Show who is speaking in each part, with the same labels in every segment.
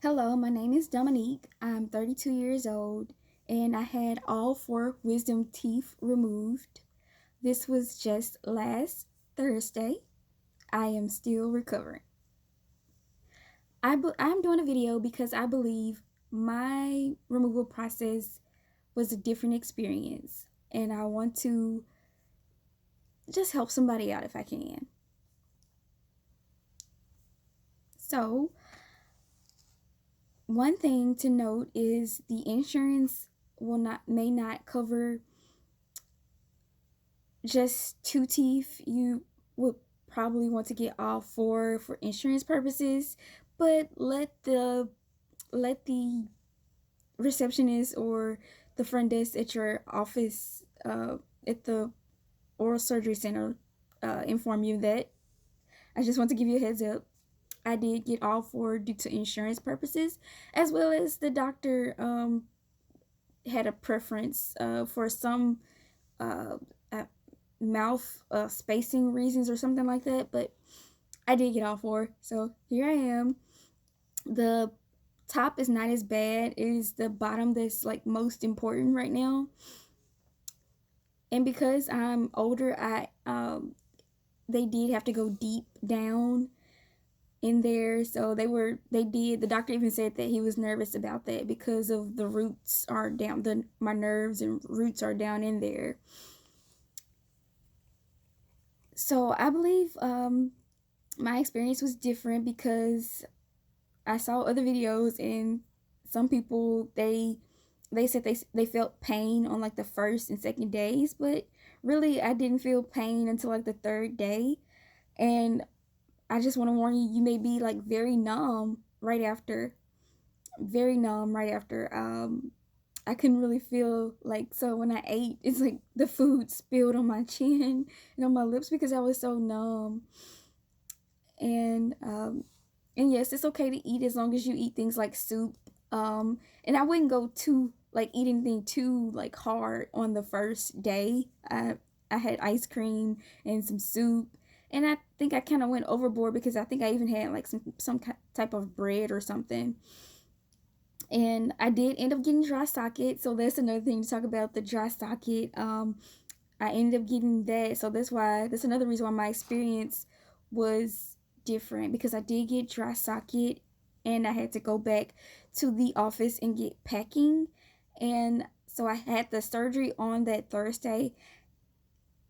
Speaker 1: Hello, my name is Dominique. I'm 32 years old and I had all four wisdom teeth removed. This was just last Thursday. I am still recovering. I'm doing a video because I believe my removal process was a different experience and I want to just help somebody out if I can. So, one thing to note is the insurance may not cover just two teeth. You would probably want to get all four for insurance purposes, but let the receptionist or the front desk at your office at the oral surgery center inform you that. I just want to give you a heads up. I did get all four due to insurance purposes, as well as the doctor had a preference for some uh, uh, mouth spacing reasons or something like that, but I did get all four. So here I am. The top is not as bad. It is the bottom that's like most important right now. And because I'm older, I they did have to go deep down in there. So the doctor even said that he was nervous about that because of the roots are down, my nerves and roots are down in there. So I believe my experience was different because I saw other videos and some people they said they felt pain on like the first and second days, but really I didn't feel pain until like the third day. And I just want to warn you, you may be like very numb right after, very numb right after. I couldn't really feel like, so when I ate, it's like the food spilled on my chin and on my lips because I was so numb. And yes, it's okay to eat as long as you eat things like soup. And I wouldn't go too like eat anything too like hard on the first day. I had ice cream and some soup, and I think I kind of went overboard because I think I even had like some type of bread or something. And I did end up getting dry socket, so that's another thing to talk about, the dry socket. I ended up getting that, so that's another reason why my experience was different, because I did get dry socket and I had to go back to the office and get packing. And so I had the surgery on that Thursday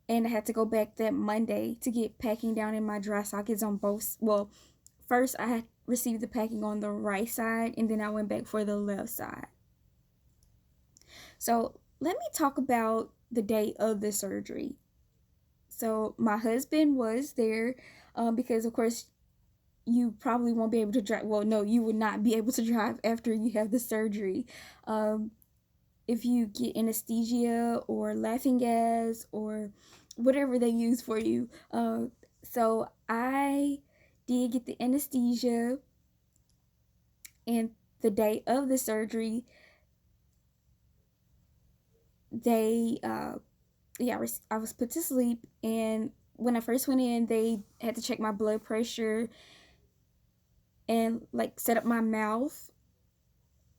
Speaker 1: and I had to go back that Monday to get packing down in my dry sockets on both. Well, first I had received the packing on the right side and then I went back for the left side. So let me talk about the day of the surgery. So my husband was there because, of course, you probably won't be able to drive. Well, no, you would not be able to drive after you have the surgery. Um, if you get anesthesia or laughing gas or whatever they use for you. So I did get the anesthesia, and the day of the surgery, they yeah, I was put to sleep, and when I first went in, they had to check my blood pressure and like set up my mouth.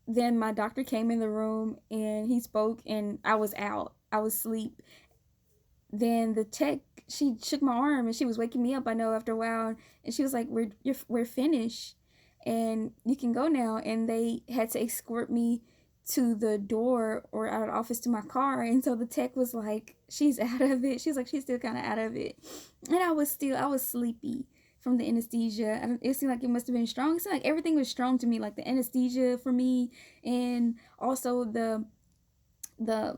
Speaker 1: Then my doctor came in the room and he spoke, and I was out. I was asleep. Then the tech, she shook my arm and she was waking me up. I know after a while, and she was like, we're finished, and you can go now." And they had to escort me to the door or out of the office to my car. And so the tech was like, "She's out of it." She's like, "She's still kind of out of it," and I was sleepy from the anesthesia. It seemed like it must have been strong. It seemed like everything was strong to me, like the anesthesia for me, and also the the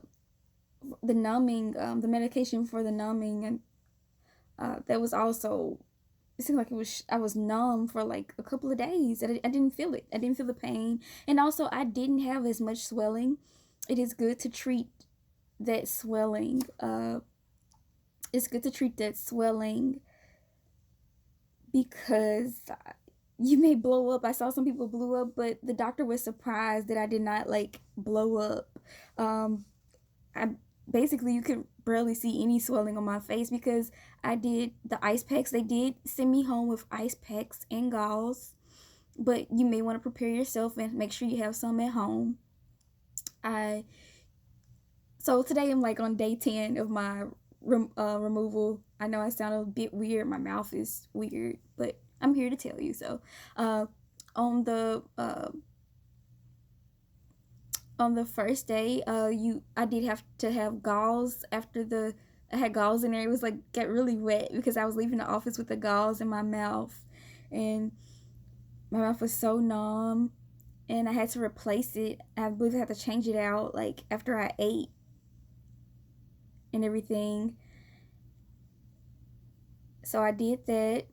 Speaker 1: numbing, the medication for the numbing, and that was also. It seemed like I was numb for like a couple of days. I didn't feel it. I didn't feel the pain, and also I didn't have as much swelling. It is good to treat that swelling. It's good to treat that swelling because you may blow up. I saw some people blew up, but the doctor was surprised that I did not like blow up. I basically, you could barely see any swelling on my face because I did the ice packs. They did send me home with ice packs and gauze. but you may want to prepare yourself and make sure you have some at home. I So today I'm like on day 10 of my removal. I know I sound a bit weird. My mouth is weird, but I'm here to tell you. So, uh, on the uh, on the first day, I did have to have gauze after I had gauze in there. It was like got really wet because I was leaving the office with the gauze in my mouth, and my mouth was so numb, and I had to replace it. I believe I had to change it out like after I ate and everything. So I did that.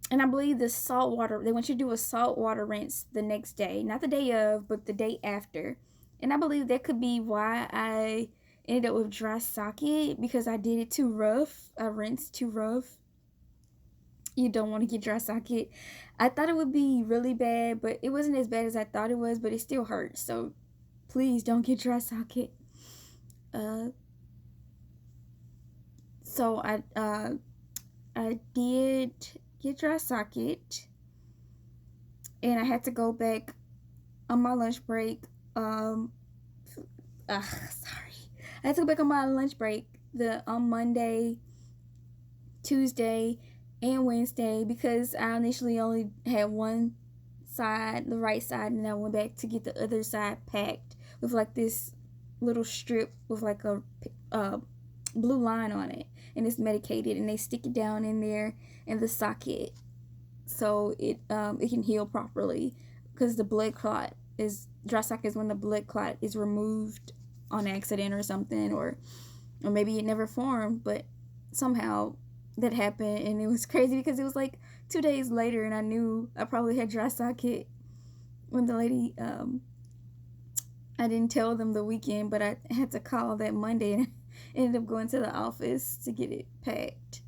Speaker 1: And I believe the salt water, they want you to do a salt water rinse the next day. Not the day of, but the day after. And I believe that could be why I ended up with dry socket, because I did it too rough. I rinsed too rough. You don't want to get dry socket. I thought it would be really bad, but it wasn't as bad as I thought it was, but it still hurts. So please don't get dry socket. Uh, so I did get dry socket, and I had to go back on my lunch break. Sorry, I had to go back on my lunch break on Monday, Tuesday, and Wednesday, because I initially only had one side, the right side, and I went back to get the other side packed with like this little strip with like a blue line on it, and it's medicated, and they stick it down in there in the socket so it can heal properly, because the blood clot is dry socket is when the blood clot is removed on accident or something, or maybe it never formed, but somehow that happened, and it was crazy because it was like 2 days later, and I knew I probably had dry socket when the lady I didn't tell them the weekend, but I had to call that Monday and ended up going to the office to get it packed.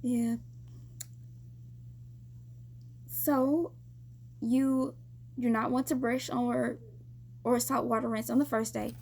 Speaker 1: Yeah. So you do not want to brush or salt water rinse on the first day.